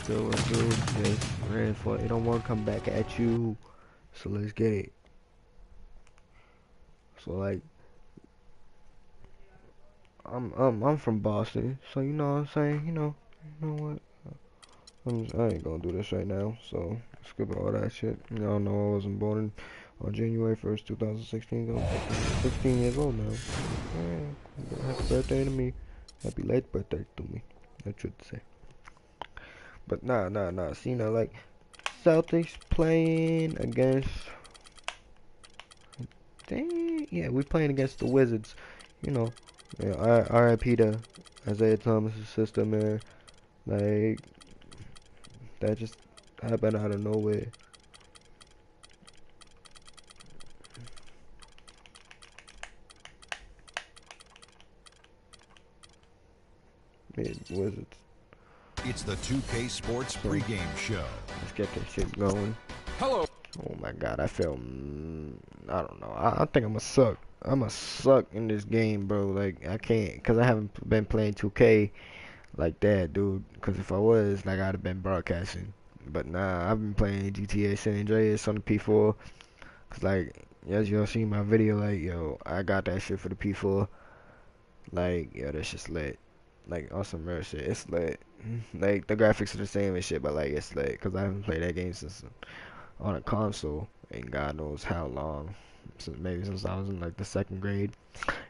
still what to do. Just ready for it. It don't want to come back at you. So let's get it. So like, I'm from Boston, so you know what I'm saying. You know what? I ain't gonna do this right now. So skip all that shit. Y'all know I wasn't born on January 1st, 2016. I'm 16 years old now. Yeah, happy birthday to me. Happy late birthday to me. I should say. But nah. See now, like Celtics playing against. Dang, yeah, we playing against the Wizards. You know, yeah, R.I.P. to Isaiah Thomas's sister, man. Like that just happened out of nowhere. Man, Wizards. It's the 2K Sports pregame show. Let's get this shit going. Hello. Oh my God, I feel. I don't know. I think I'm a suck. I'm a suck in this game, bro. Like I can't, cause I haven't been playing 2K like that, dude. Cause if I was, like, I'd have been broadcasting. But nah, I've been playing GTA San Andreas on the P4. Cause like, as y'all seen my video, like, yo, I got that shit for the P4. Like, yo, that shit's lit. Like, on some real shit, it's lit. Like, the graphics are the same and shit, but like, it's lit. Cause I haven't played that game since on a console, and God knows how long. Maybe since I was in like the 2nd grade.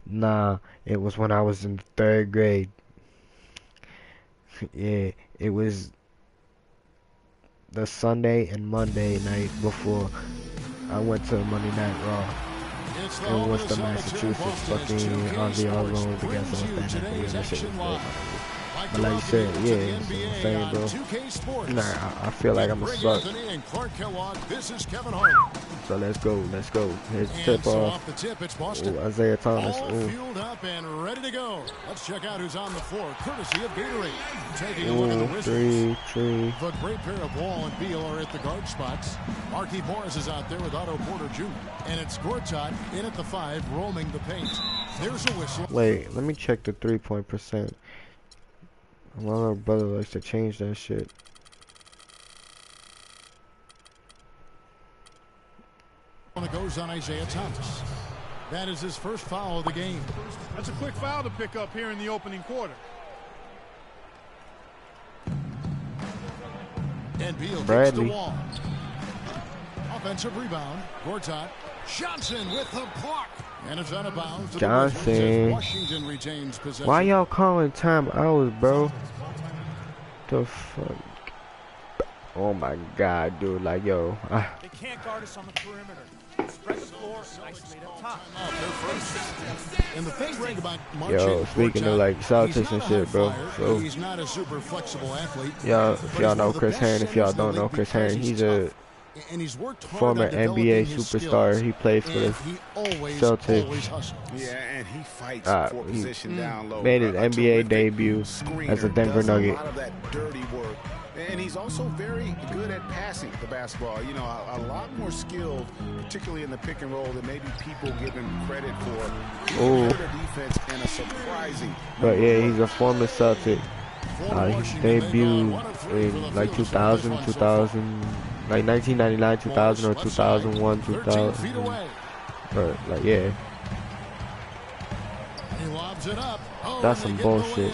Nah, it was when I was in 3rd grade. Yeah, it was the Sunday and Monday night before I went to Monday Night Raw. And was the Massachusetts fucking Ozzy Osbourne against us that night. Yeah, that shit was dope. But like you said, yeah, you know what I'm saying, bro. Nah, I feel like I'm a suck. So let's go. Here's the tip off. Ooh, Isaiah Thomas. Ooh. Fueled up and ready to go. Let's check out who's on the floor, courtesy of Gatorade. Taking a look at the Wizards. Three. The great pair of Wall and Beal are at the guard spots. Marquise Morris is out there with Otto Porter Jr. And it's Gortat in at the 5, roaming the paint. There's a whistle. Wait, let me check the 3-point percent. My little brother likes to change that shit. It goes on Isaiah Thomas. That is his first foul of the game. That's a quick foul to pick up here in the opening quarter. And Beal Bradley. takes the wall. Offensive rebound. Gortat. Johnson with the block. And it's out of bounds. Johnson. Washington retains possession. Why y'all calling time hours, bro? The fuck? Oh my God, dude. Like, yo. They can't guard us on the perimeter. Spread the floor and isolate up top. And the thing great about Yo, speaking of like Celtics and shit, bro. So he's not a super flexible athlete. Y'all, if y'all know Chris Herring, if y'all don't know Chris Herring, he's a former NBA superstar. He plays for the Celtics. Yeah, and he fights for position down low. Made his NBA debut as a Denver Nugget. A lot of that dirty work. And he's also very good at passing the basketball. You know, a lot more skilled, particularly in the pick and roll, than maybe people give him credit for. Ooh. Defense and a surprising. But yeah, he's a former Celtic. He debuted in like 2000, like 1999, 2000, or 2001, 2000. But like, yeah. He lobs it up. Oh, that's some bullshit.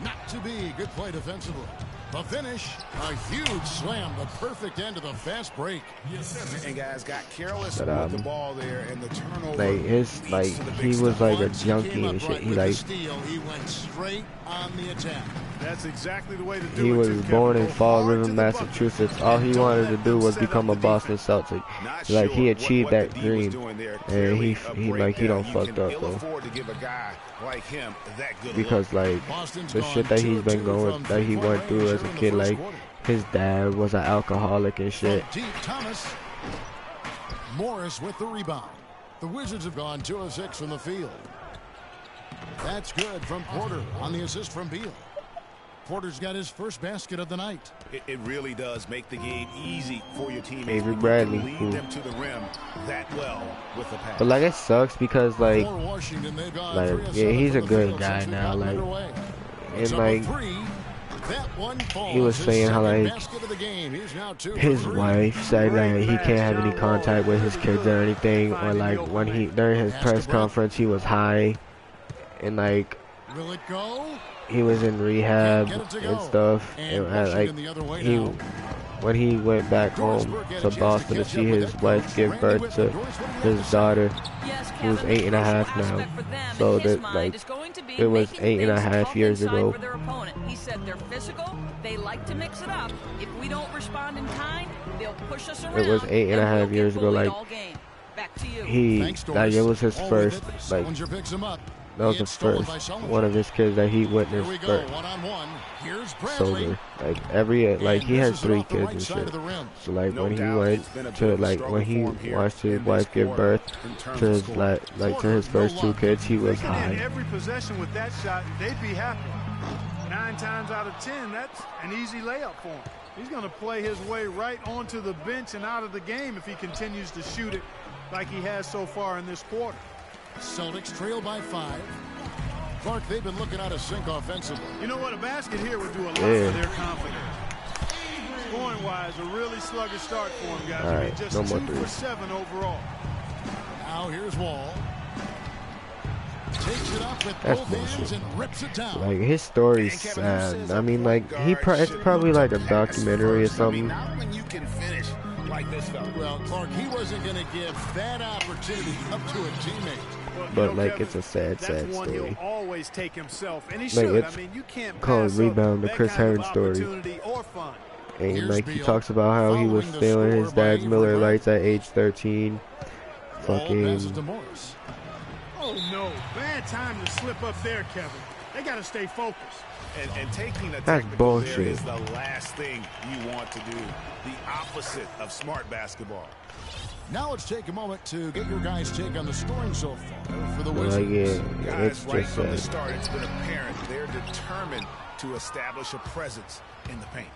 Not to be. Good play defensively. The finish, a huge slam, the perfect end of the fast break. And guys got careless with the ball there, and the turnover. Like he was like a junkie and shit. He like he went straight on the attack. That's exactly the way to do it. He was born in Fall River, Massachusetts. All he wanted to do was become a Boston Celtic. Like he achieved that dream, and he don't fucked up though. Because like the shit that he went through as a kid, like his dad was an alcoholic and shit. Thomas. Morris with the rebound. The Wizards have gone 2 of 6 from the field. That's good from Porter on the assist from Beal. Porter's got his first basket of the night. It really does make the game easy for your team. Avery Bradley, lead them to the rim that well with the pass. But like it sucks because like Washington, yeah, he's a good guy now. Like and like That one falls. He was His saying how second like basket of the game. He's now 2 for his 3. wife said that he can't have any contact with his kids or anything, or like when he during his press conference he was high and like Will it go? he was in rehab and stuff, and like he when he went back home to Boston to see his wife give birth to his daughter, who's 8.5 now. So that like it was 8.5 years ago. He said they're physical, they like to mix it up. If we don't respond in kind, they'll push us around. It was 8.5 years ago. Like he, like it was his first, like that was the first one of his kids that he witnessed sober. Like like he has 3 kids and shit. So like when he went to like when he watched his wife give birth to his like to his first 2 kids, he was high. Every possession with that shot, they'd be happy. 9 times out of 10, that's an easy layup for him. He's going to play his way right onto the bench and out of the game if he continues to shoot it like he has so far in this quarter. Celtics trail by 5. Clark, they've been looking out of sync offensively. You know what? A basket here would do a lot for their confidence. Scoring-wise, a really sluggish start for him, guys. All right, just no 2 more for 7 overall. Now here's Wall. Takes it up with That's both bullshit. hands and rips it down. Like his story's sad. I mean, like it's probably like a documentary or something. Not when you can finish like this fella. Well, Clark, he wasn't going to give that opportunity up to a teammate. But like it's a sad That's one story. he'll always take himself, and he Like, should. it's I mean, you can't called pass Rebound, up the Chris that kind Herron of story. opportunity or fun. And like he talks about how he was stealing his dad's Miller Lights at age 13. Fucking Oh no, bad time to slip up there, Kevin. They got to stay focused. And taking a that's technical there bullshit. is the last thing you want to do. The opposite of smart basketball. Now let's take a moment to get your guys' take on the scoring so far for the Like Wizards. yeah, Guys, it's right just from the sad. start, it's been apparent they're determined to establish a presence in the paint.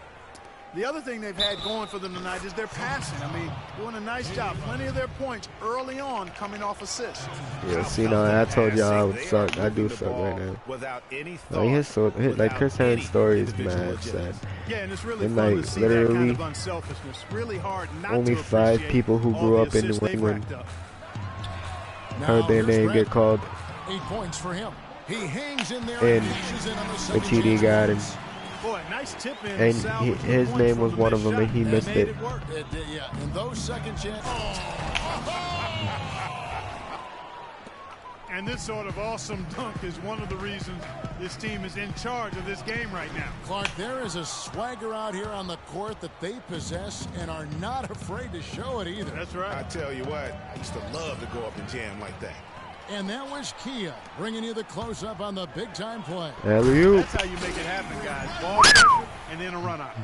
The other thing they've had going for them tonight is their passing. I mean, doing a nice job. Plenty of their points early on coming off assists. Yeah, see, now I told y'all I would suck. I do suck right now. Without any Like like Chris Herron's story is mad sad. Yeah, and it's really And fun like to see that kind literally of unselfishness. Really hard not only to 5 appreciate people who all grew the up in New assists they've England racked up. heard their name get called, 8 points for him. He hangs in there and cashes in on the the second TD chance got him. points. Boy, nice tip in. And salvage the his points name from was the one of missed them, and shot. he They missed made it. work. Yeah, and those second chance. And this sort of awesome dunk is one of the reasons this team is in charge of this game right now. Clark, there is a swagger out here on the court that they possess and are not afraid to show it either. That's I right. tell you what, I used to love to go up and jam like that. And that was Kia bringing you the close-up on the big-time play. Alley-oop. That's how you make it happen, guys. Ball pressure and then a run out.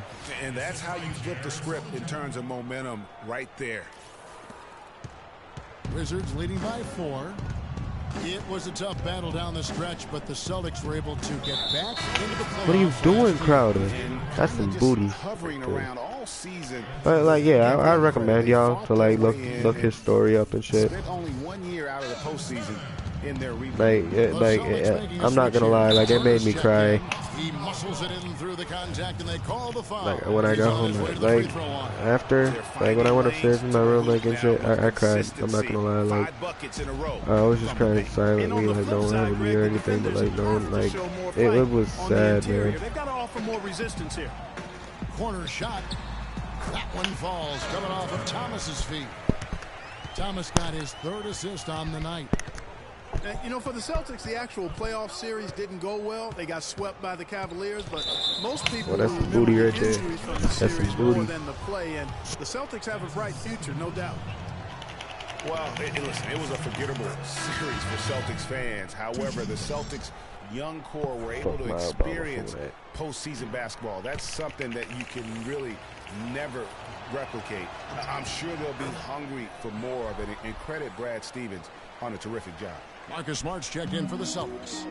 And that's how you flip the script in terms of momentum right there. Wizards leading by 4. It was a tough battle down the stretch, but the Celtics were able to get back into the playoffs. What are you doing, Crowder? And That's some just booty. hovering around all season. But like, yeah, I recommend y'all to like look his story up and shit. Spent only 1 year out of the postseason in their rebound. I'm not gonna lie, like it made me cry. He muscles it in through the contact, and they call the foul. Like when I He's got on his home, way to the like free throw line. after, like when I went upstairs in my room, like and shit, I cried. I'm not gonna lie, like 5 buckets in a row. I was just crying silently, like no one having me or anything, but like no one, like it was sad, man. They've got to offer more resistance here. Corner shot. That one falls, coming off of Thomas's feet. Thomas got his 3rd assist on the night. You know, for the Celtics, the actual playoff series didn't go well. They got swept by the Cavaliers, but most people Well, that's will some booty remember right the there. injuries from the That's some series booty. more than the play, and the Celtics have a bright future, no doubt. Well, listen, it was a forgettable series for Celtics fans. However, the Celtics' young core were able to experience postseason basketball. That's something that you can really never replicate. I'm sure they'll be hungry for more of it, and credit Brad Stevens on a terrific job. Marcus Smart's checked in for the Celtics.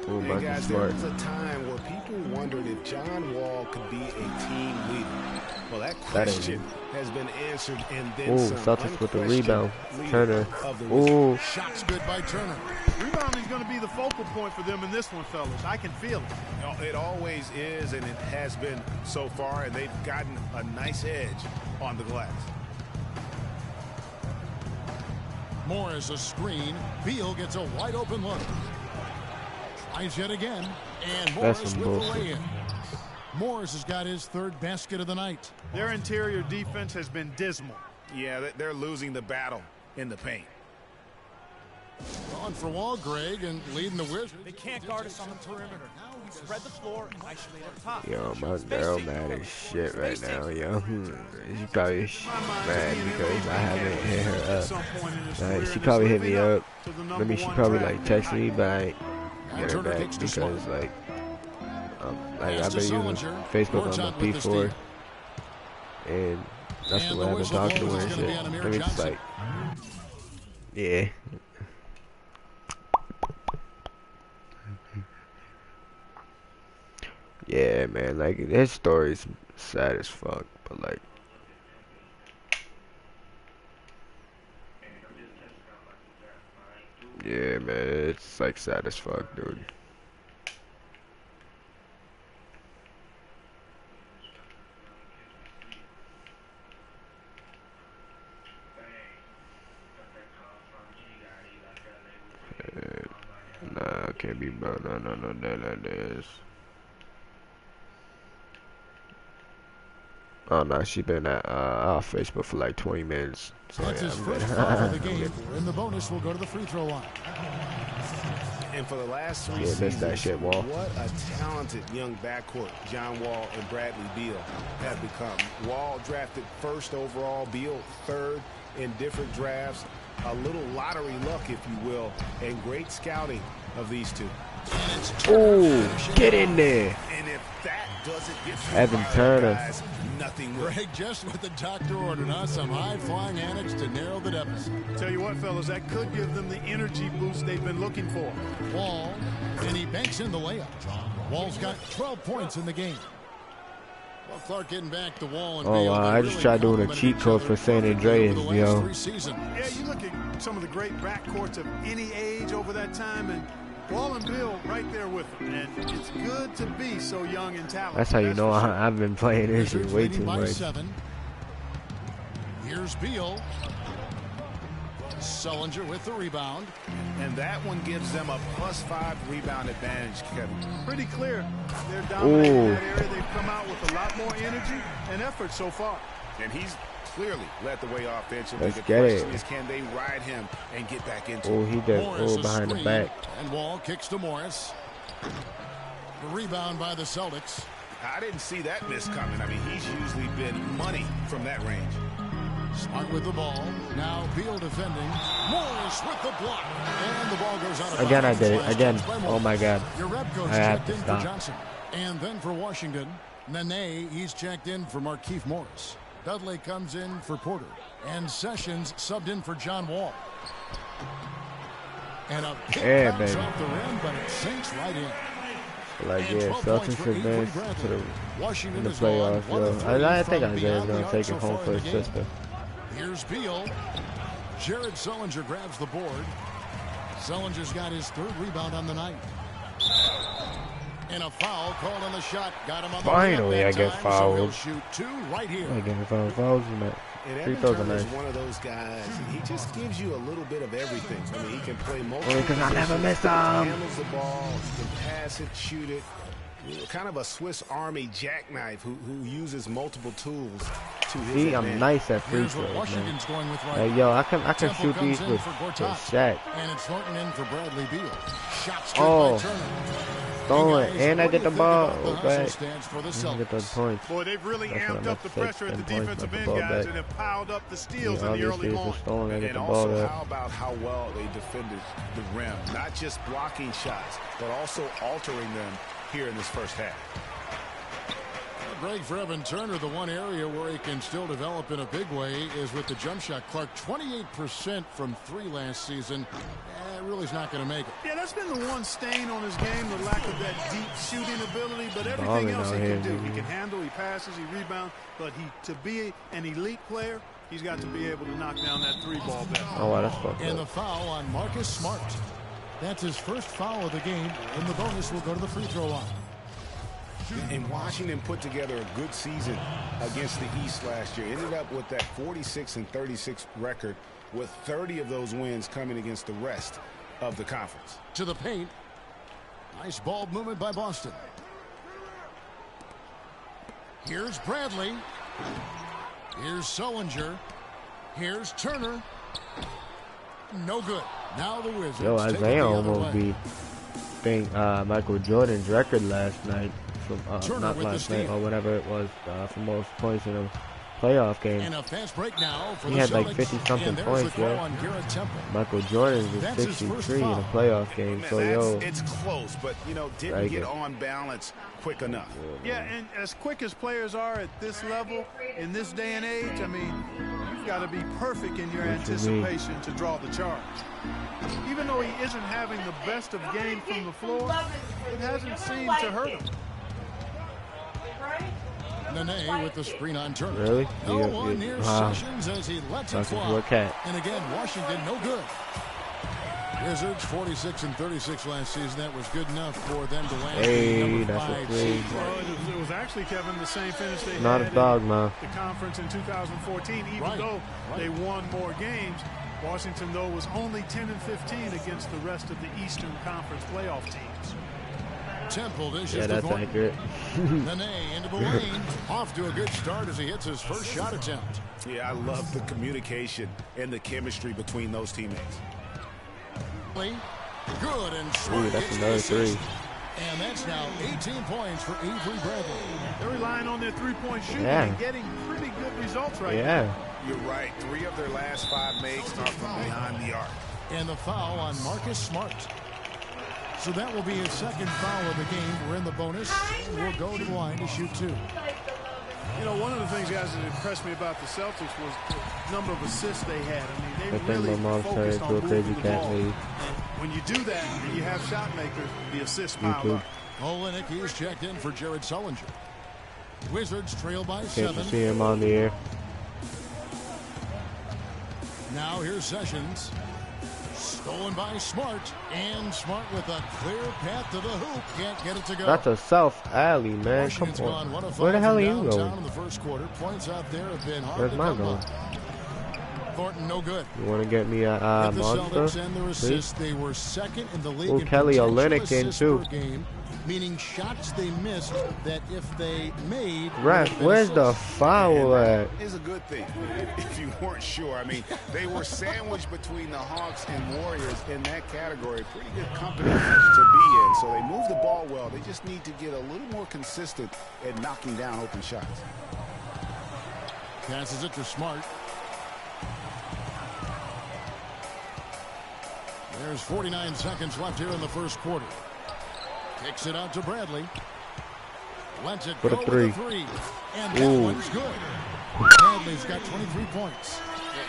Oh, And Marcus guys, there Smart. was a time where people wondered if John Wall could be a team leader. Well, that question has been answered and then Ooh, some. Celtics with the rebound. Turner. Of the Ooh. Shots good by Turner. Rebounding is going to be the focal point for them in this one, fellas. I can feel it. It always is, and it has been so far, and they've gotten a nice edge on the glass. Morris a screen. Beal gets a wide open look. Tries yet again. And Morris with the lay-in. Morris has got his third basket of the night. Their interior defense has been dismal. Yeah, they're losing the battle in the paint. On for Wall, Greg, and leading the Wizards. They can't guard us on the perimeter. Spread the floor and isolate up top. Yo, my girl mad as shit right now, yo. She probably mad because I haven't hit her up. Like, she probably hit me up. I mean, she probably like texted me, but I ain't get her back because like I've been using Facebook on my P4, and that's the way I've been talking to her and shit. I mean, it's like, yeah. Yeah, man, like, his story's sad as fuck, but like, yeah, man, it's like sad as fuck, dude. Nah, can't be about no that like this. Oh no, she been at our Facebook for like 20 minutes. So That's yeah, his first foul of the game, and the bonus will go to the free throw line. And for the last 3 missed seasons, that shit, Wall. what a talented young backcourt John Wall and Bradley Beal have become. Wall drafted first overall, Beal third in different drafts. A little lottery luck, if you will, and great scouting of these two. Ooh, get in there. And if that doesn't get Evan Turner. guys, nothing will. Greg, just what the doctor ordered, huh? Some high-flying annex to narrow the deficit. Tell you what, fellas, that could give them the energy boost they've been looking for. Wall, and he banks in the layup. Wall's got 12 points in the game. Well, Clark getting back to Wall and Oh Beal. wow, They I just really tried doing a complemented cheat each code other for San perfectly Andreas, over the yo. last 3 seasons. Yeah, you look at some of the great backcourts of any age over that time, and Wall and Bill right there with them. And it's good to be so young and talented. That's how you know for sure. I've been playing this shit Wizards way leading too by much. 7. Here's Beal. Sullinger with the rebound. And that one gives them a +5 rebound advantage, Kevin. Pretty clear. They're dominating Ooh. that area. They've come out with a lot more energy and effort so far. And he's clearly led the way offensively. Let's The get question it. is, can they ride him and get back into Oh, it? he did. Morris Oh, a behind the screen, back. and Wall kicks to Morris. The rebound by the Celtics. I didn't see that miss coming. I mean, he's usually been money from that range. Smart with the ball. Now Beal defending. Morris with the block. And the ball goes out of Again, I bounds. did it. Last Again. touch by Oh Morris. my God. Your rep coach I have checked to in stop. for Johnson. And then for Washington, Nene, he's checked in for Markieff Morris. Dudley comes in for Porter. And Sessions subbed in for John Wall. And a pick Yeah, bounce baby. off the rim, but it sinks right in. Like, And yeah, 12 points Celtics for Avery advanced to Bradley. the Washington in the is on playoffs, 1 yo. of 3 I think from Isaiah's beyond the gonna arc take so it home far for in his the game. sister. Here's Beal. Jared Sullinger grabs the board. Sullinger's got his 3rd rebound on the night. And a foul called on the shot. Got him on the Finally, layup I that get time, fouled. So he'll shoot 2 right here. I get fouls in that. And Free Evan throws are Turner is nice. one of those guys. He just gives you a little bit of everything. I mean, he can play multiple Only 'cause I never positions, miss 'em. handles the ball, he can pass it, shoot it. Kind of a Swiss Army jackknife who uses multiple tools to his See, advantage. I'm nice at free Here's what throws, man. Washington's going with right Like, now. yo, I can Temple shoot comes these in with for with Gortat. Shaq. And it's Thornton in for Bradley Beal. Shots good Oh. by Turner. Throw it, Guys, and I what do get the you think ball about the back. hustle stance for the I get those Celtics? points. Boy, they've really That's what amped I up the meant to say, pressure at the 10 points, defensive not the end, ball guys, back. and have piled up the steals Yeah, in the early obviously, if going. it's stolen, I get And the ball also, there. how about how well they defended the rim? Not just blocking shots, but also altering them here in this first half. Greg, for Evan Turner, the one area where he can still develop in a big way is with the jump shot. Clark, 28% from 3 last season. really is not going to make it. Yeah, that's been the one stain on his game, the lack of that deep shooting ability. But everything Balling else out he here, can do. dude. He can handle, he passes, he rebounds. But to be an elite player, he's got to be able to knock down that three-ball bet. Oh, wow, that's fucked And the up. foul on Marcus Smart. That's his first foul of the game, and the bonus will go to the free throw line. And Washington put together a good season against the East last year. Ended up with that 46-36 record, with 30 of those wins coming against the rest of the conference. To the paint. Nice ball movement by Boston. Here's Bradley. Here's Sullinger. Here's Turner. No good. Now the Wizards. Yo, take it Isaiah the other almost way. beat Michael Jordan's record last night. From, Turner not with the last night, steal. or whatever it was, for most points in a playoff game. And a fast break now for He the had like Celtics. 50-something And there's points, the call yo. on Garrett Temple. Michael Jordan's was That's his first 63 in a foul. playoff game. Man, So, yo, it's close, but, you know, didn't Like get it. on balance quick enough. Yeah, and as quick as players are at this level, in this day and age, I mean, you've got to be perfect in your What you mean? anticipation to draw the charge. Even though he isn't having the best of game from the floor, it hasn't seemed to hurt him. Nene with the screen on Turner. Really? No Yeah, one yeah. near Wow. Sessions as he lets it Fucking fly. poor cat. And again, Washington no good. Wizards 46-36 last season. That was good enough for them to land Hey, the number that's a 5 three. seed. Well, it was actually, Kevin, the same finish they not had a dog, in man. the conference in 2014. Even Right, though right. they won more games, Washington, though, was only 10-15 against the rest of the Eastern Conference playoff teams. Temple dishes Yeah, to that's Thornton. accurate. Nene into the lane. Off to a good start as he hits his first shot attempt. Yeah, I love the communication and the chemistry between those teammates. Good and Ooh, Smart that's gets the another assist. three. And that's now 18 points for Avery Bradley. They're relying on their three-point shooting Yeah. and getting pretty good results right now. Yeah. You're right. 3 of their last 5 makes are from behind the arc. And the foul on Marcus Smart. So that will be his second foul of the game. We're in the bonus. We'll go to the line to shoot 2. You know, one of the things, guys, that impressed me about the Celtics was the number of assists they had. I mean, they I think really my mom focused started on to go crazy moving the cat ball. league. And when you do that and you have shot makers, the assists pile YouTube. up. Olenek is checked in for Jared Sullinger. Wizards trail by Can't 7. you see him on the air? Now here's Sessions. Stolen by Smart. And Smart with a clear path to the hoop. Can't get it to go. That's a South Alley, man. Come Washington's gone on. 1 of Where the 5 hell are from you downtown going? in the first quarter. Points out there have been hard Where's to mine come going? by. Thornton no good. You want to get me a With the Celtics monster? and their Please? assists, they were second in the league Ooh, in Kelly potential Olynyk in assists too. per game, meaning shots they missed that if they made. Right, would have been where's the assists. foul at? Is a good thing if you weren't sure. I mean, they were sandwiched between the Hawks and Warriors in that category. Pretty good company to be in. So they move the ball well. They just need to get a little more consistent at knocking down open shots. Passes it to Smart. There's 49 seconds left here in the first quarter. Kicks it out to Bradley. Lets it For the go three. with a 3. And that Ooh. one's good. Bradley's got 23 points.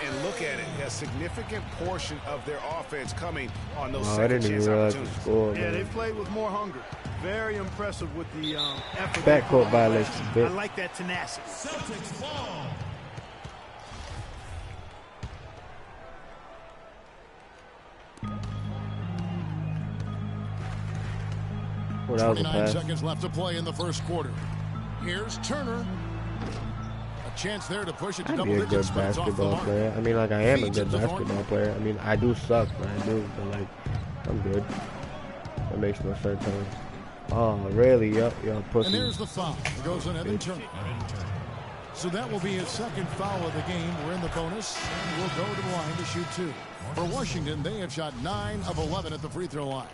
And look at it, a significant portion of their offense coming on those Wow, I second didn't even chance realize the opportunities. score, Yeah, man. they've played with more hunger. Very impressive with the effort. Backcourt violation, I bitch. like that tenacity. Well, that was a 29 pass. seconds left to play in the first quarter. Here's Turner. A chance there to push it to I'd double be a digits, good but it's off the basketball mark. player. I mean, like, I am a Feeds it good to basketball Thornton. player. I mean, I do suck, but I do. But, like, I'm good. That makes no sense. I mean, oh, really? Yup, And pussy. there's the foul. It goes on Evan Bitch. Turner. So that will be his second foul of the game. We're in the bonus, and we'll go to the line to shoot 2. For Washington, they have shot 9 of 11 at the free throw line.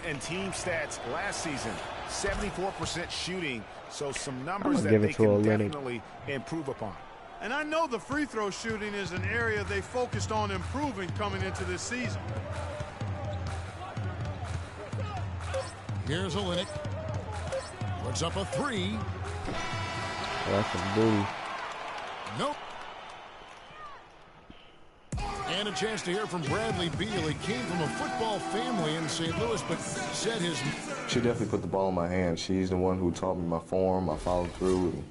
And team stats last season, 74% shooting. So some numbers I'ma that give they it to can Olynyk. definitely improve upon. And I know the free throw shooting is an area they focused on improving coming into this season. Here's Olynyk. Puts up a 3. Oh, that's some booty. Nope. And a chance to hear from Bradley Beal. He came from a football family in St. Louis, but said his... She definitely put the ball in my hand. She's the one who taught me my form, my follow-through.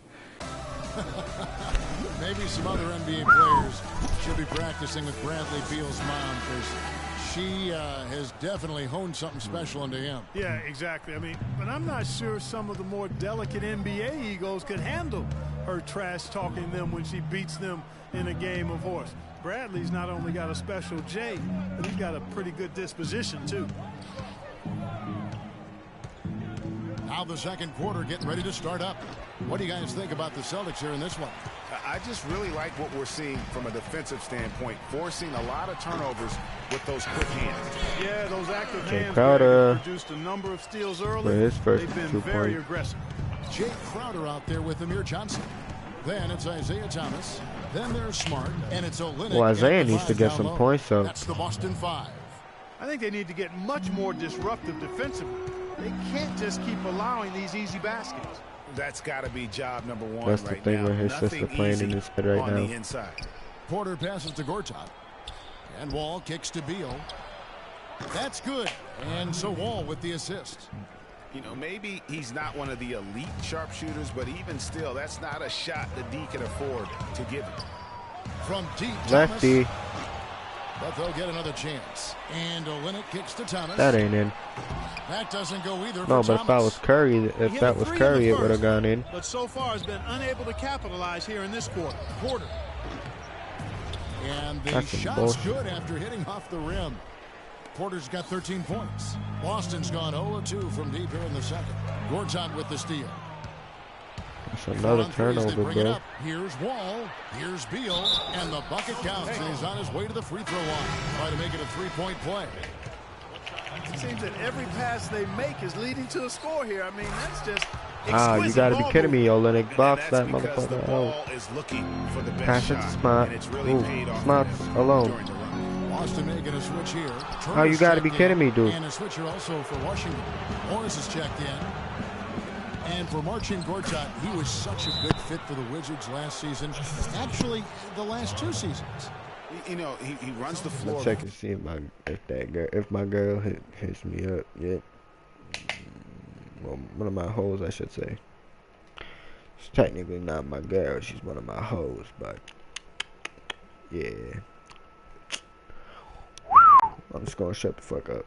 Maybe some other NBA players should be practicing with Bradley Beal's mom, because she has definitely honed something special into him. Yeah, exactly. I mean, but I'm not sure some of the more delicate NBA egos could handle her trash talking them when she beats them in a game of horse. Bradley's not only got a special J, but he's got a pretty good disposition, too. Now the second quarter getting ready to start up. What do you guys think about the Celtics here in this one? I just really like what we're seeing from a defensive standpoint, forcing a lot of turnovers with those quick hands. Yeah, those active Jay hands Crowder produced a number of steals early. for his first They've been 2 very points. aggressive. Jake Crowder out there with Amir Johnson. Then it's Isaiah Thomas. Then there's Smart, and it's Olynyk. Well, Isaiah needs to get some points up. That's the Boston 5. I think they need to get much more disruptive defensively. They can't just keep allowing these easy baskets. That's got to be job number one. That's the right thing now. where his Nothing sister playing in easy his head right on now. the inside. Porter passes to Gortat. And Wall kicks to Beal. That's good. And so Wall with the assist. You know, maybe he's not one of the elite sharpshooters, but even still, that's not a shot that D can afford to give him. From deep, Lefty. Thomas. But they'll get another chance. And Olynyk kicks to Thomas. That ain't in. That doesn't go either. No, for but if that was Thomas. Curry, He if hit that a was three in Curry, the it would have first, gone in. But so far has been unable to capitalize here in this quarter. Porter. And the That's some shot's bullshit. good after hitting off the rim. Porter's got 13 points. Boston's gone 0-2 from deep here in the second. Gortat with the steal. That's another On threes, they turnover, bring it bro. up. Here's Wall. Here's Beal. And the bucket counts. And he's on his way to the free throw line. Try to make it a three-point play. It seems that every pass they make is leading to a score here. I mean, that's just Ah, you gotta be kidding me, Olynyk. Box And that that's because the motherfucker ball out. is looking for the best Pass it to shot, Smart. and it's really Ooh, paid off Smart's for them alone. during the run. Boston making a switch here. Oh, you gotta be Turner's kidding me, checked in. dude. And a switcher also for Washington. Morris is checked in. And for Marcin Gortat, he was such a good fit for the Wizards last season. Actually, the last 2 seasons. You know, he runs the I'm floor. gonna check and see if my girl hits me up yet. Well, one of my hoes, I should say. She's technically not my girl. She's one of my hoes, but yeah. I'm just gonna shut the fuck up.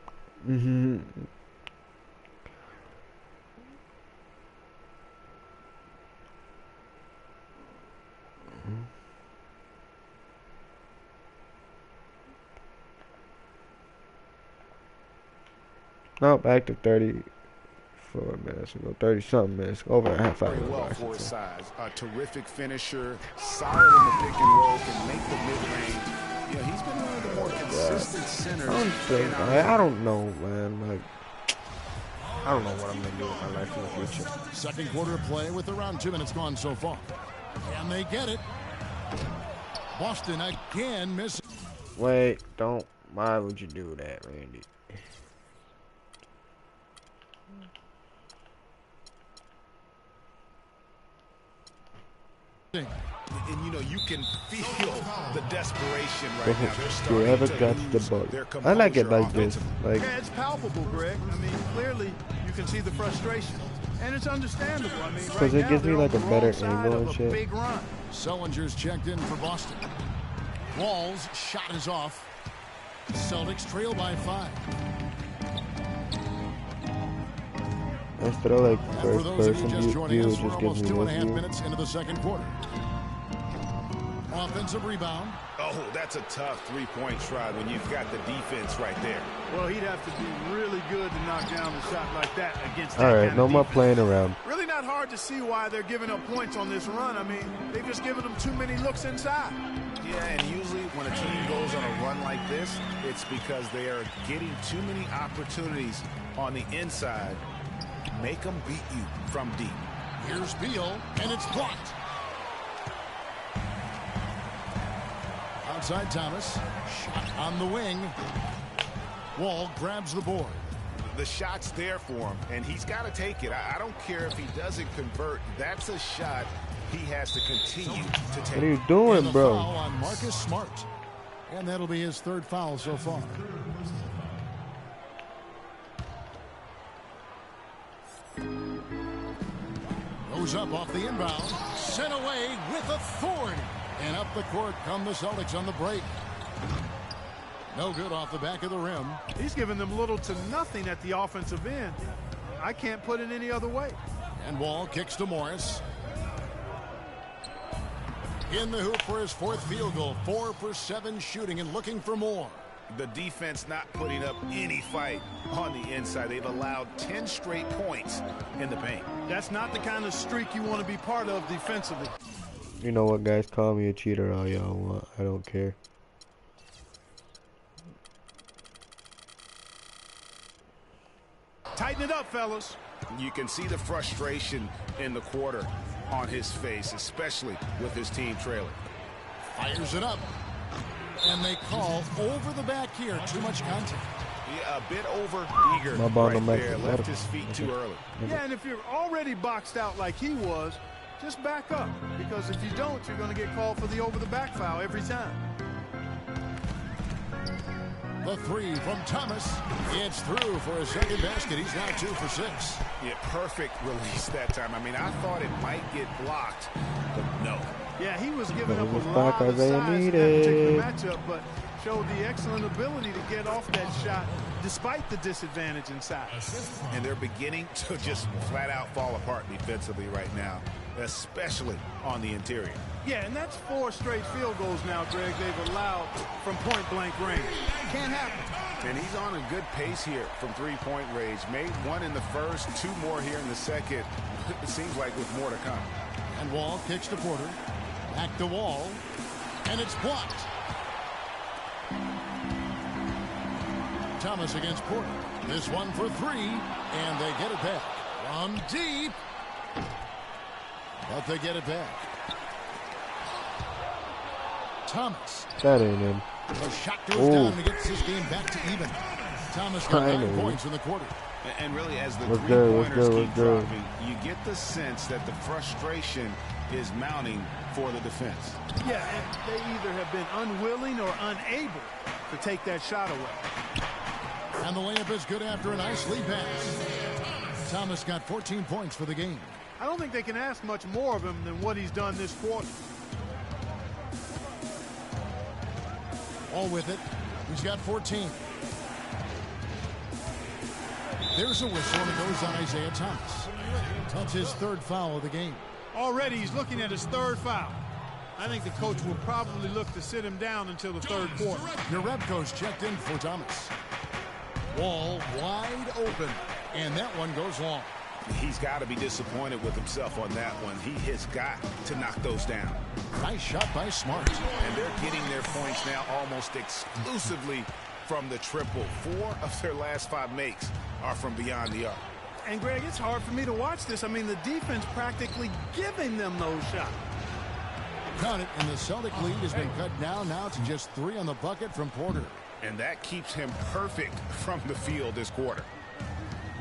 No, back to 34 minutes ago. 30-something minutes. Over a half hour Very ago, well I for should his say. size. A terrific finisher, solid in the pick and roll, can make the mid-range. You know, he's been one of the more consistent centers. in our I don't know, man. Like, I don't know what I'm gonna do with my life in the future. Second quarter play with around 2 minutes gone so far. And they get it. Boston again misses. Wait, don't. Why would you do that, Randy? And you know, you can feel the desperation right now. They're starting Whoever to got the lose ball. their I like it composure like this. offensively. Like, Yeah, it's palpable, Greg. I mean, clearly you can see the frustration. And it's understandable. I mean, right because it now, gives me they're like a on the better wrong side angle of and a shit. big run. Sellinger's checked in for Boston. Wall's shot is off. Celtics trail by 5. Let's throw like And for first those of you person just joining view. us, It we're just gives almost me 2.5 this view. minutes into the second quarter. Offensive rebound. Oh, that's a tough three-point try when you've got the defense right there. Well, he'd have to be really good to knock down a shot like that against that All right, kind no of more defense. playing around. Really not hard to see why they're giving up points on this run. I mean, they've just given them too many looks inside. Yeah, and usually when a team goes on a run like this, it's because they are getting too many opportunities on the inside. Make them beat you from deep. Here's Beal, and it's blocked. Outside Thomas. Shot on the wing. Wall grabs the board. The shot's there for him, and he's got to take it. I don't care if he doesn't convert. That's a shot he has to continue to take. What are you And doing, the bro? foul on Marcus Smart. And that'll be his third foul so far. Goes up off the inbound. Sent away with authority. And up the court come the Celtics on the break. No good off the back of the rim. He's giving them little to nothing at the offensive end. I can't put it any other way. And Wall kicks to Morris. In the hoop for his fourth field goal. 4 for 7 shooting and looking for more. The defense not putting up any fight on the inside. They've allowed 10 straight points in the paint. That's not the kind of streak you want to be part of defensively. You know what, guys? Call me a cheater all y'all want. I don't care. Tighten it up, fellas. You can see the frustration in the quarter on his face, especially with his team trailing. Fires it up. And they call over the back here. Too much contact. Yeah, a bit over eager My ball right don't make there. it Left better. his feet too early. Yeah, and if you're already boxed out like he was, just back up. Because if you don't, you're going to get called for the over-the-back foul every time. The three from Thomas. It's through for a second basket. He's now 2 for 6. Yeah, perfect release that time. I mean, I thought it might get blocked, but no. Yeah, he was giving up a was lot back of as they size in that needed. particular matchup, but showed the excellent ability to get off that shot despite the disadvantage in size. And they're beginning to just flat out fall apart defensively right now, especially on the interior. Yeah, and that's 4 straight field goals now, Greg, they've allowed from point-blank range. Can't happen. And he's on a good pace here from three-point range. Made 1 in the first, 2 more here in the second. It seems like with more to come. And Wall kicks to Porter. Back to Wall. And it's blocked. Thomas against Porter. This one for 3. And they get it back. From deep. But they get it back. Thomas. That ain't him. The shot goes down and gets this game back to even. Thomas got 9 points in the quarter. And really, as the What's three-pointers good? keep dropping, you get the sense that the frustration is mounting for the defense. Yeah, and they either have been unwilling or unable to take that shot away. And the layup is good after a nice lead pass. Thomas got 14 points for the game. I don't think they can ask much more of him than what he's done this quarter. All with it. He's got 14. There's a whistle, and it goes on Isaiah Thomas. That's his 3rd foul of the game. Already he's looking at his 3rd foul. I think the coach will probably look to sit him down until the 3rd quarter. Jerebko's checked in for Thomas. Wall wide open, and that one goes long. He's got to be disappointed with himself on that one. He has got to knock those down. Nice shot by Smart. And they're getting their points now almost exclusively from the triple. 4 of their last 5 makes are from beyond the arc. And, Greg, it's hard for me to watch this. I mean, the defense practically giving them those shots. Count it, and the Celtic lead has been cut down now to just 3 on the bucket from Porter. And that keeps him perfect from the field this quarter.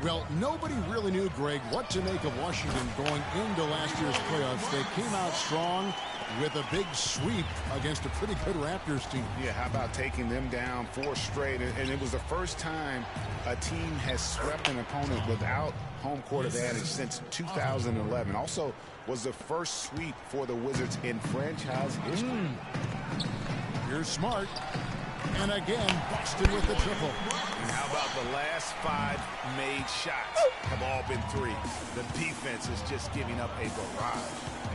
Well, nobody really knew, Greg, what to make of Washington going into last year's playoffs. They came out strong with a big sweep against a pretty good Raptors team. Yeah, how about taking them down 4 straight? And it was the first time a team has swept an opponent without home court advantage since 2011. Also was the first sweep for the Wizards in franchise history. Here's Smart. And again, Boston with the triple. And how about the last 5 made shots have all been threes? The defense is just giving up a barrage.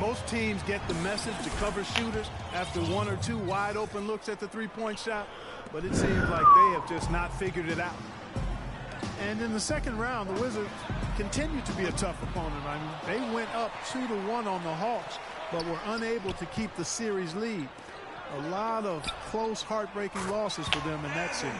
Most teams get the message to cover shooters after 1 or 2 wide open looks at the 3-point shot, but it seems like they have just not figured it out. And in the second round, the Wizards continue to be a tough opponent. I mean, they went up 2-1 on the Hawks, but were unable to keep the series lead. A lot of close, heartbreaking losses for them in that series.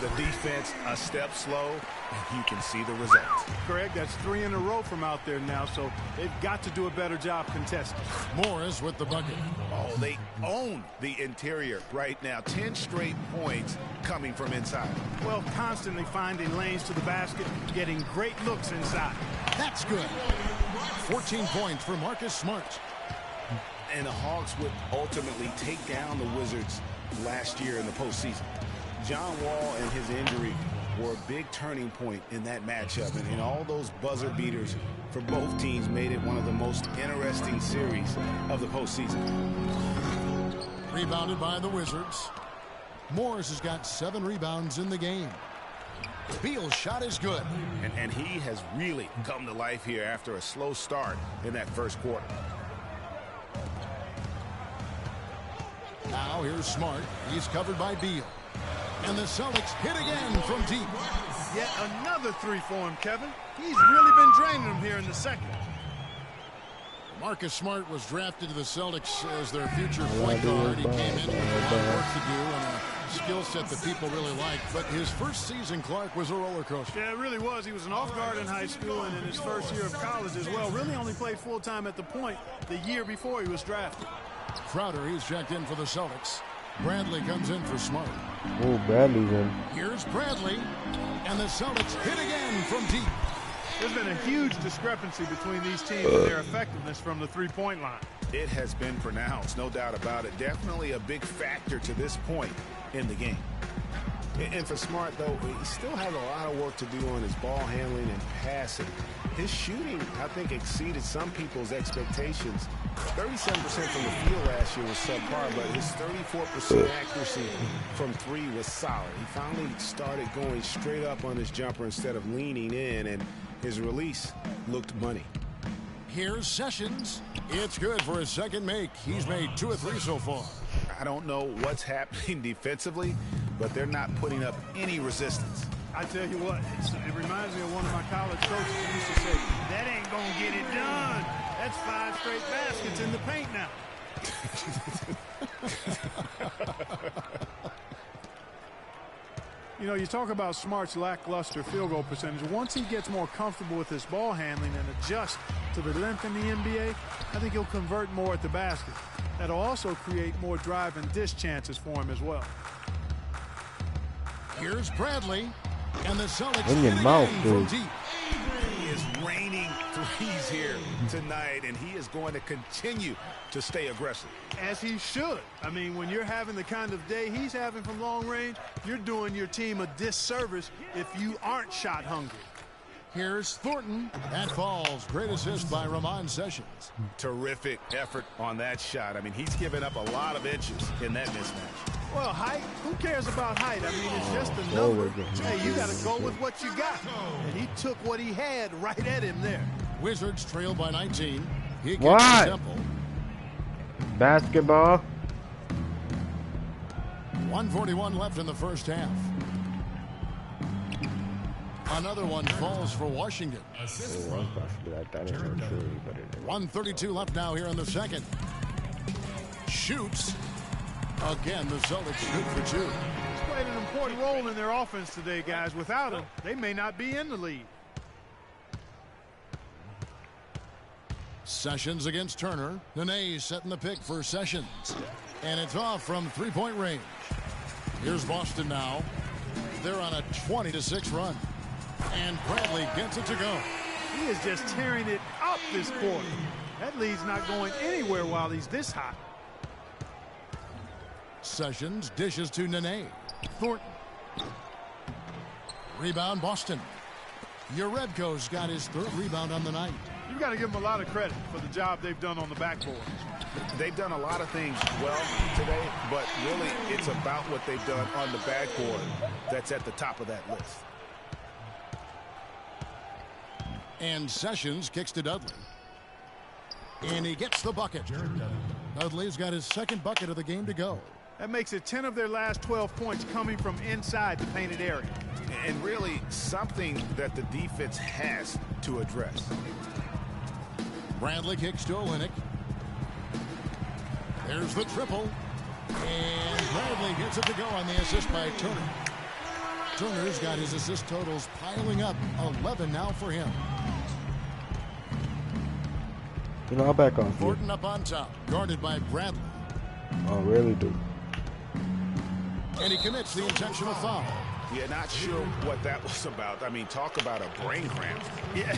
The defense a step slow, and you can see the results. Greg, that's 3 in a row from out there now, so they've got to do a better job contesting. Morris with the bucket. Oh, they own the interior right now. 10 straight points coming from inside. Well, constantly finding lanes to the basket, getting great looks inside. That's good. 14 points for Marcus Smart. And the Hawks would ultimately take down the Wizards last year in the postseason. John Wall and his injury were a big turning point in that matchup, and all those buzzer beaters for both teams made it one of the most interesting series of the postseason. Rebounded by the Wizards. Morris has got 7 rebounds in the game. Beal's shot is good. And he has really come to life here after a slow start in that first quarter. Now here's Smart. He's covered by Beal. And the Celtics hit again from deep. Yet another 3 for him, Kevin. He's really been draining them here in the second. Marcus Smart was drafted to the Celtics as their future point guard. He came in with a lot of work to do and a skill set that people really like. But his first season, Clark, was a roller coaster. Yeah, it really was. He was an off guard in high school and in his first year of college as well. Really only played full-time at the point the year before he was drafted. Crowder, he's checked in for the Celtics. Bradley comes in for Smart. Oh, Bradley's in. Here's Bradley. And the Celtics hit again from deep. There's been a huge discrepancy between these teams and their effectiveness from the three-point line. It has been pronounced, no doubt about it. Definitely a big factor to this point in the game. And for Smart, though, he still has a lot of work to do on his ball handling and passing. His shooting, I think, exceeded some people's expectations. 37% from the field last year was subpar, but his 34% accuracy from 3 was solid. He finally started going straight up on his jumper instead of leaning in, and his release looked money. Here's Sessions. It's good for his second make. He's made 2 of 3 so far. I don't know what's happening defensively, but they're not putting up any resistance. I tell you what, it reminds me of one of my college coaches who used to say, that ain't going to get it done. That's 5 straight baskets in the paint now. You know, you talk about Smart's lackluster field goal percentage. Once he gets more comfortable with his ball handling and adjust to the length in the NBA, I think he'll convert more at the basket. That'll also create more drive and dish chances for him as well. Here's Bradley. And the Celtics in your mouth, dude. Deep. He is raining threes here tonight, and he is going to continue to stay aggressive. As he should. I mean, when you're having the kind of day he's having from long range, you're doing your team a disservice if you aren't shot hungry. Here's Thornton. That falls. Great assist by Ramon Sessions. Terrific effort on that shot. I mean, he's given up a lot of inches in that mismatch. Well, height, who cares about height? I mean, it's just a number. Hey, you got to go with what you got. And he took what he had right at him there. Wizards trail by 19. He gets what? Temple. Basketball. 1:41 left in the first half. Another one falls for Washington. 1:32 left now here in the second. Shoots. Again, the Celtics good for 2. He's played an important role in their offense today, guys. Without him, they may not be in the lead. Sessions against Turner. Nene setting the pick for Sessions. And it's off from 3-point range. Here's Boston now. They're on a 20-6 run. And Bradley gets it to go. He is just tearing it up this quarter. That lead's not going anywhere while he's this hot. Sessions dishes to Nene. Thornton. Rebound Boston. Urebko's got his 3rd rebound on the night. You've got to give them a lot of credit for the job they've done on the backboard. They've done a lot of things well today, but really it's about what they've done on the backboard that's at the top of that list. And Sessions kicks to Dudley. And he gets the bucket. Dudley's got his 2nd bucket of the game to go. That makes it 10 of their last 12 points coming from inside the painted area. And really something that the defense has to address. Bradley kicks to Olynyk. There's the triple. And Bradley gets it to go on the assist by Turner. Turner's got his assist totals piling up. 11 now for him. You know, I'll back off. Thornton up on top, guarded by Bradley. I really do. And he commits the intentional foul. Yeah, not sure what that was about. I mean, talk about a brain cramp. Yeah,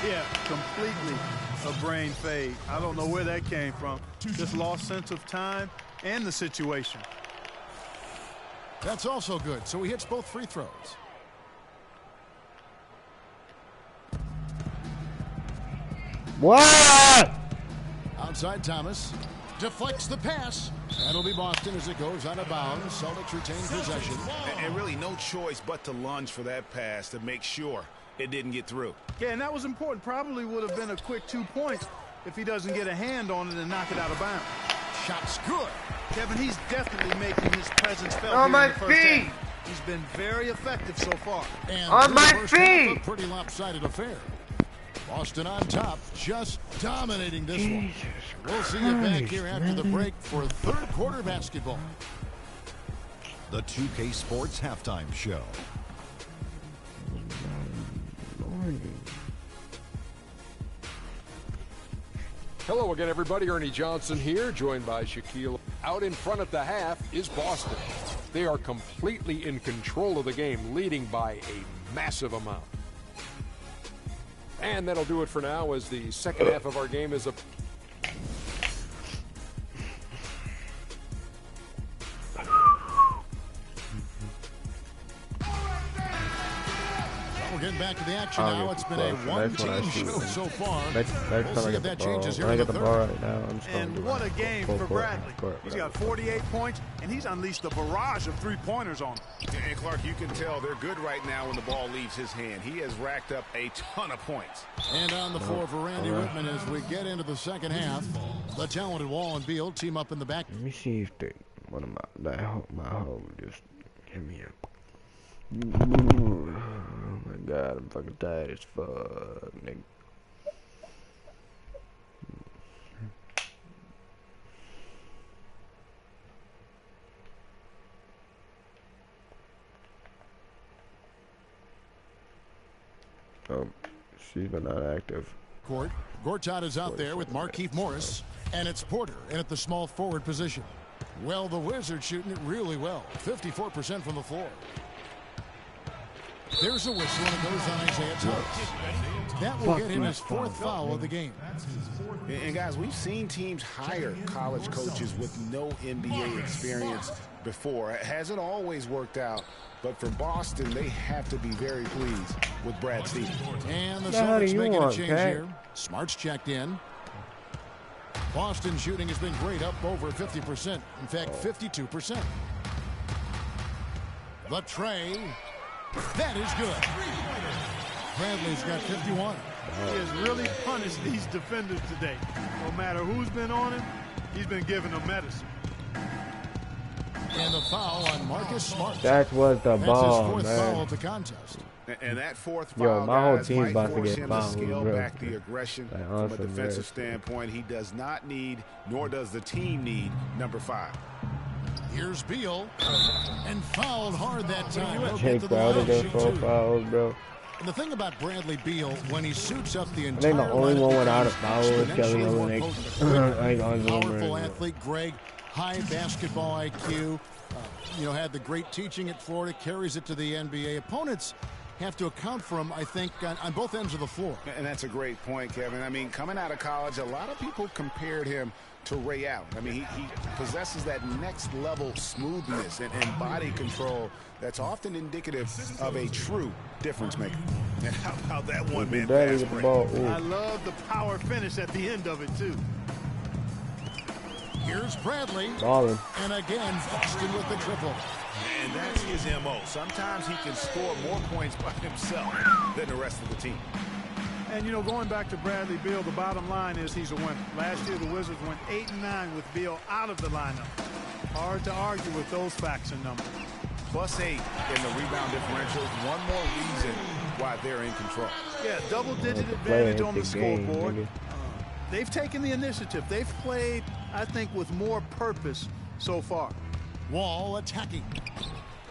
yeah, completely a brain fade. I don't know where that came from. Just lost sense of time and the situation. That's also good. So he hits both free throws. What? Outside Thomas. Deflects the pass. That'll be Boston as it goes out of bounds. Celtics retain possession. And really no choice but to lunge for that pass to make sure it didn't get through. Yeah, and that was important. Probably would have been a quick 2 points if he doesn't get a hand on it and knock it out of bounds. Shot's good. Kevin, he's definitely making his presence felt On here my in the first feet. half. He's been very effective so far. And On my first half, feet. a pretty lopsided affair. Boston on top, just dominating this one. We'll see you back here after the break for third quarter basketball. The 2K Sports Halftime Show. Hello again, everybody. Ernie Johnson here, joined by Shaquille. Out in front at the half is Boston. They are completely in control of the game, leading by a massive amount. And that'll do it for now, as the second half of our game is a... We're getting back to the action now. It's been a one-team show so far. We'll see if that changes here in the third. And what a game for Bradley. He's got 48 points, and he's unleashed a barrage of three-pointers on him. And Clark, you can tell they're good right now when the ball leaves his hand. He has racked up a ton of points. And on the floor for Randy Whitman as we get into the second half. The talented Wall and Beal team up in the back. Let me see if one of my home just hit me up. Oh my god, I'm fucking tired as fuck, nigga. She's been not active. Gortat is out there with Markieff Morris, and it's Porter in at the small forward position. Well, the Wizards shooting it really well, 54% from the floor. There's a whistle, and it goes on Isaiah Thomas. That will get him his fourth foul of the game. And guys, we've seen teams hire college coaches with no NBA experience before. It hasn't always worked out, but for Boston, they have to be very pleased with Brad Stevens. And the Celtics making a change here. Smart's checked in. Boston shooting has been great, up over 50%. In fact, 52%. The tray. That is good. Bradley's got 51. He has really punished these defenders today. No matter who's been on him, he's been giving them medicine. And the foul on Marcus Smart. That was the ball, That's his fourth man. foul of the contest. And that fourth foul, my whole guys, team's might about to force get him fouled. scale Real back quick. the aggression Like, from a awesome, defensive man. standpoint. He does not need, nor does the team need, number 5. Here's Beal. And fouled hard that time. He'll get Jake to the Crowder line, did shoot 4 two. fouls, bro. And the thing about Bradley Beal, when he suits up the I entire think the only one without a foul was Kelly exponentially more Olynyk. potent. I ain't on Powerful Zoom, athlete, Greg. High basketball IQ. Had the great teaching at Florida, carries it to the NBA. Opponents have to account for him, I think, on both ends of the floor. And that's a great point, Kevin. I mean, coming out of college, a lot of people compared him to Ray Allen. I mean, he possesses that next level smoothness and body control that's often indicative of a true difference maker. And how about that one-man Daddy pass with the break? ball. I Ooh. love the power finish at the end of it, too. Here's Bradley. Ballin'. And again, Boston with the triple. And that's his M.O. Sometimes he can score more points by himself than the rest of the team. And, going back to Bradley Beal, the bottom line is he's a winner. Last year, the Wizards went 8-9 with Beal out of the lineup. Hard to argue with those facts and numbers. +8 in the rebound differential. One more reason why they're in control. Yeah, double-digit Well, to play advantage on the the game, scoreboard. nigga. They've taken the initiative. They've played, I think, with more purpose so far. Wall attacking.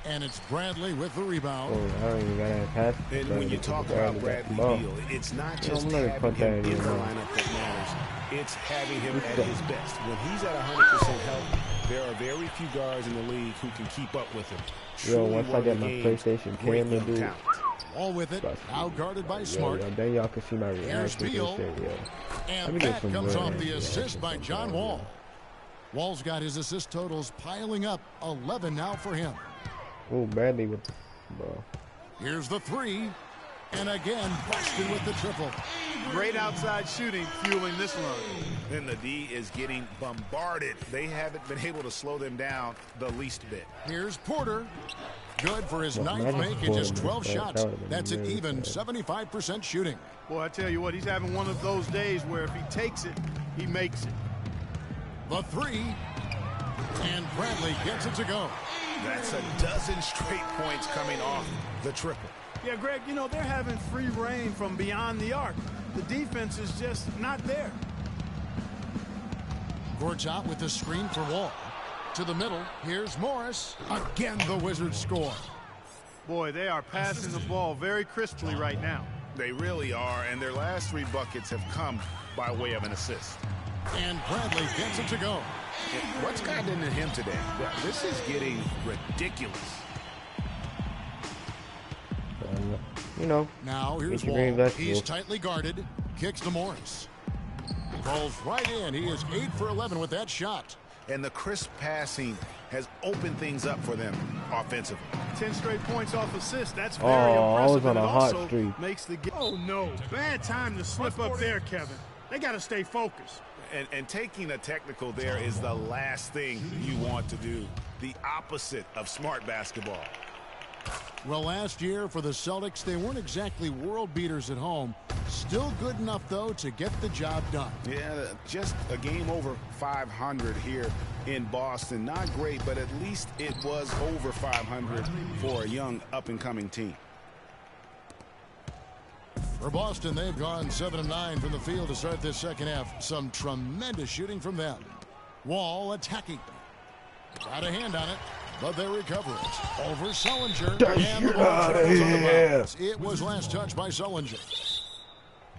And it's Bradley with the rebound. Oh, I don't even gotta pass. And when you talk about Bradley Beal, it's not just let having put that him in the in. lineup that matters. It's having him at his best. When he's at 100% health, there are very few guards in the league who can keep up with him. Yo, Truly once I one of get the my game's PlayStation great camera, young dude, talents. Wall with it. Now guarded by Smart. Then y'all can see my Here's reaction. Beal. And that comes off the assist by John Wall. Wall's got his assist totals piling up. 11 now for him. Oh, Bradley with the ball. Here's the three. And again, Boston with the triple. Great outside shooting fueling this run. And the D is getting bombarded. They haven't been able to slow them down the least bit. Here's Porter. Good for his ninth make in just 12 shots. That's an even 75% shooting. Boy, I tell you what, he's having one of those days where if he takes it, he makes it. The three. And Bradley gets it to go. That's a dozen straight points coming off the triple. Yeah, Greg, you know, they're having free reign from beyond the arc. The defense is just not there. Gortat with the screen for Wall. To the middle, here's Morris. Again, the Wizards score. Boy, they are passing the ball very crisply right now. They really are, and their last 3 buckets have come by way of an assist. And Bradley gets it to go. And what's gotten into him today? This is getting ridiculous. You know. Now here's Wall. He's tightly guarded. Kicks to Morris. Rolls right in. He is 8 for 11 with that shot. And the crisp passing has opened things up for them offensively. 10 straight points off assist. That's very impressive. I was on a hot also streak. Makes the game. Oh, no. Bad time to slip up there, Kevin. They got to stay focused. And taking a technical there is the last thing you want to do. The opposite of smart basketball. Well, last year for the Celtics, they weren't exactly world beaters at home. Still good enough, though, to get the job done. Yeah, just a game over 500 here in Boston. Not great, but at least it was over 500 for a young up-and-coming team. For Boston, they've gone 7 of 9 from the field to start this second half. Some tremendous shooting from them. Wall attacking. Got a hand on it. But they recover it. Over Sullinger. And the ball travels on the bounce. It was last touched by Sullinger.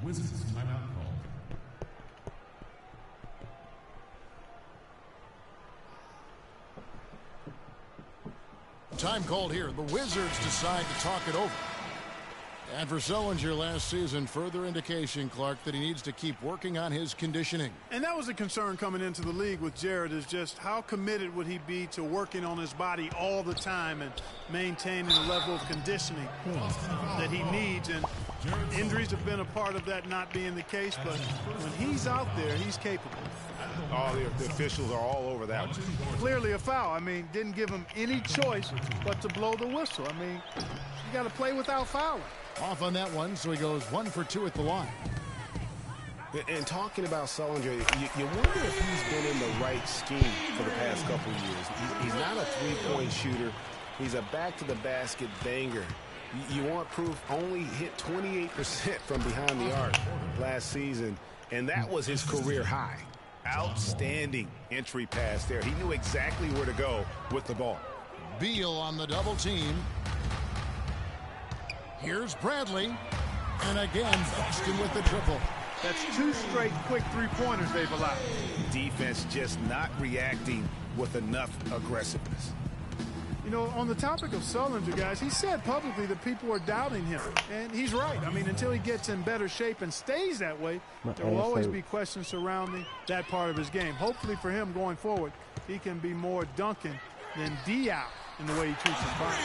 Wizards timeout call. Time called here. The Wizards decide to talk it over. And for Sullinger last season, further indication, Clark, that he needs to keep working on his conditioning. And that was a concern coming into the league with Jared, is just how committed would he be to working on his body all the time and maintaining the level of conditioning that he needs. And injuries have been a part of that not being the case, but when he's out there, he's capable. Oh, the officials are all over that one. Clearly a foul. I mean, didn't give him any choice but to blow the whistle. I mean, you got to play without fouling. Off on that one, so he goes 1 for 2 at the line. And talking about Sullinger, you wonder if he's been in the right scheme for the past couple of years. He's not a three-point shooter. He's a back-to-the-basket banger. You want proof? Only hit 28% from behind the arc last season, and that was his career high. Outstanding entry pass there. He knew exactly where to go with the ball. Beal on the double team. Here's Bradley. And again, Boston with the triple. That's 2 straight quick three-pointers they've allowed. Defense just not reacting with enough aggressiveness. You know, on the topic of Sullinger, guys, he said publicly that people are doubting him. And he's right. I mean, until he gets in better shape and stays that way, there will always be questions surrounding that part of his game. Hopefully for him going forward, he can be more Duncan than Diop in the way he treats his body.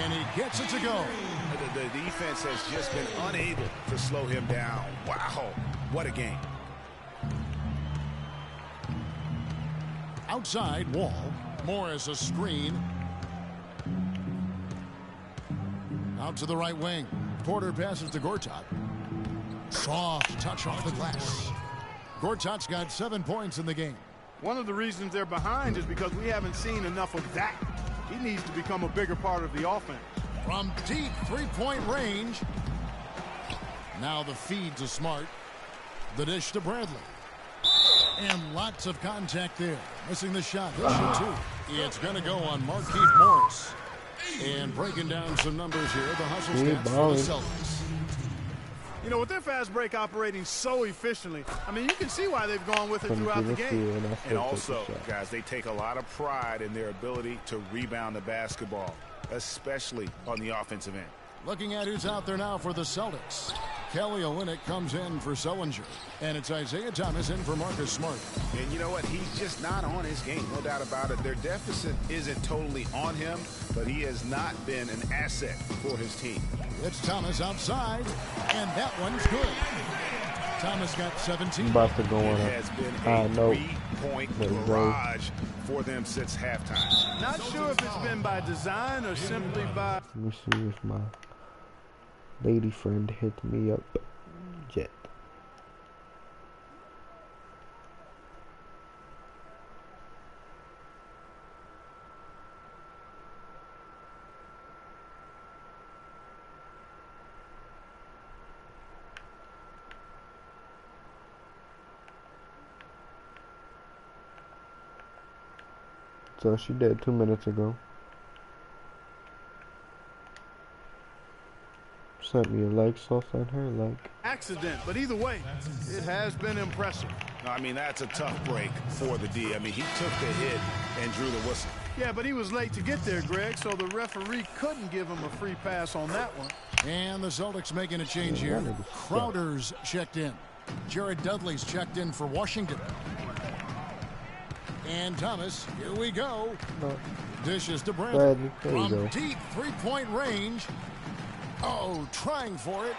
And he gets it to go. The defense has just been unable to slow him down. Wow, what a game. Outside, Wall. Morris a screen. Out to the right wing. Porter passes to Gortat. Soft touch off the glass. Gortat's got 7 points in the game. One of the reasons they're behind is because we haven't seen enough of that. He needs to become a bigger part of the offense. From deep three-point range. Now the feed to Smart. The dish to Bradley. And lots of contact there. Missing the shot. He'll shoot 2. It's going to go on Markieff Morris. And breaking down some numbers here, the hustle stats for the Celtics. You know, with their fast break operating so efficiently, I mean, you can see why they've gone with it throughout the game. And also, guys, they take a lot of pride in their ability to rebound the basketball, especially on the offensive end. Looking at who's out there now for the Celtics. Kelly Olynyk comes in for Sullinger. And it's Isaiah Thomas in for Marcus Smart. And you know what? He's just not on his game. No doubt about it. Their deficit isn't totally on him, but he has not been an asset for his team. It's Thomas outside, and that one's good. Thomas got 17. About to go on It has been a three-point barrage for them since halftime. Not sure if it's been by design or simply by... Let me see if my lady friend hit me up yet. So she did 2 minutes ago. Sent me a like, so I sent her a like. Accident, but either way, it has been impressive. I mean, that's a tough break for the D. I mean, he took the hit and drew the whistle. Yeah, but he was late to get there, Greg, so the referee couldn't give him a free pass on that one. And the Celtics making a change here. Crowder's checked in. Jared Dudley's checked in for Washington. And Thomas, here we go. Dishes to Bradley from deep three-point range. Oh, trying for it.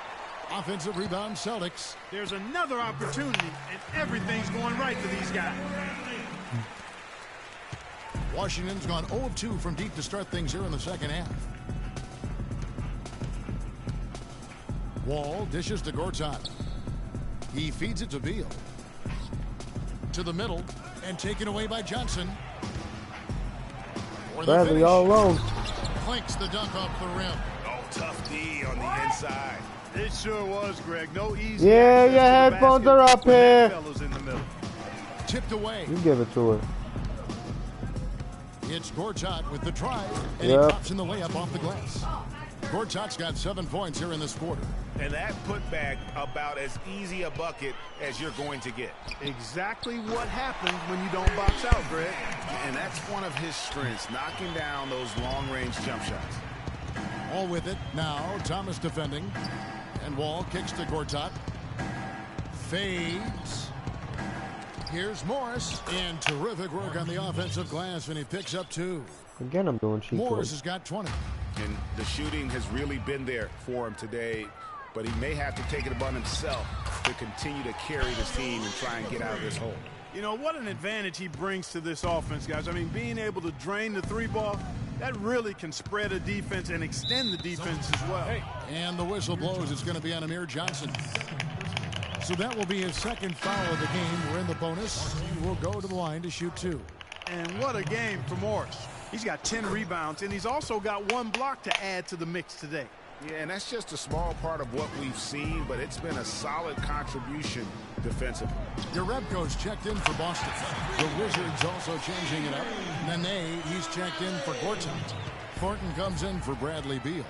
Offensive rebound, Celtics. There's another opportunity, and everything's going right for these guys. Washington's gone 0 of 2 from deep to start things here in the second half. Wall dishes to Gortat. He feeds it to Beal. To the middle, and taken away by Johnson. Bradley all alone. Clinks the dunk off the rim. Oh, tough D on the inside. It sure was, Greg. No easy. Yeah, your headphones are up here. In the middle. Tipped away. You give it to her. It's Gortat with the try, and he pops in the layup off the glass. Gortat's got 7 points here in this quarter. And that putback about as easy a bucket as you're going to get. Exactly what happens when you don't box out, Greg. And that's one of his strengths, knocking down those long-range jump shots. All with it now, Thomas defending. And Wall kicks to Gortat. Fades. Here's Morris. And terrific work on the offensive glass, and he picks up 2. Again, I'm doing cheap. Morris has got 20. And the shooting has really been there for him today, but he may have to take it upon himself to continue to carry this team and try and get out of this hole. You know, what an advantage he brings to this offense, guys. I mean, being able to drain the three ball, that really can spread a defense and extend the defense as well. And the whistle blows. It's going to be on Amir Johnson. So that will be his second foul of the game. We're in the bonus. He will go to the line to shoot 2. And what a game for Morris. He's got 10 rebounds, and he's also got 1 block to add to the mix today. Yeah, and that's just a small part of what we've seen, but it's been a solid contribution defensively. Jerebko's checked in for Boston. The Wizards also changing it up. Nene, he's checked in for Gortat. Thornton comes in for Bradley Beal.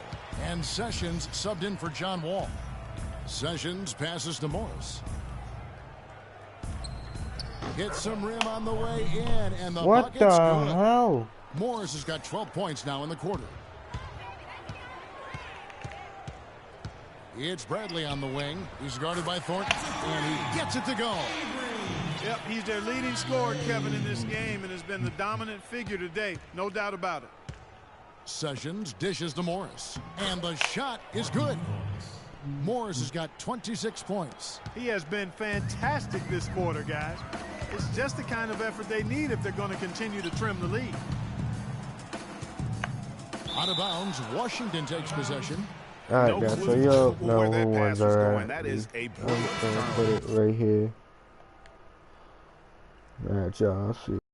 And Sessions subbed in for John Wall. Sessions passes to Morris. Hits some rim on the way in, and the what the good. hell? Morris has got 12 points now in the quarter. It's Bradley on the wing. He's guarded by Thornton, and he gets it to go. Yep, he's their leading scorer, Kevin, in this game, and has been the dominant figure today. No doubt about it. Sessions dishes to Morris, and the shot is good. Morris has got 26 points. He has been fantastic this quarter, guys. It's just the kind of effort they need if they're going to continue to trim the lead. Out of bounds, Washington takes possession. All right, guys, so you'll know who ones are at. That is a I'm gonna put it right here. All right, y'all, I'll see.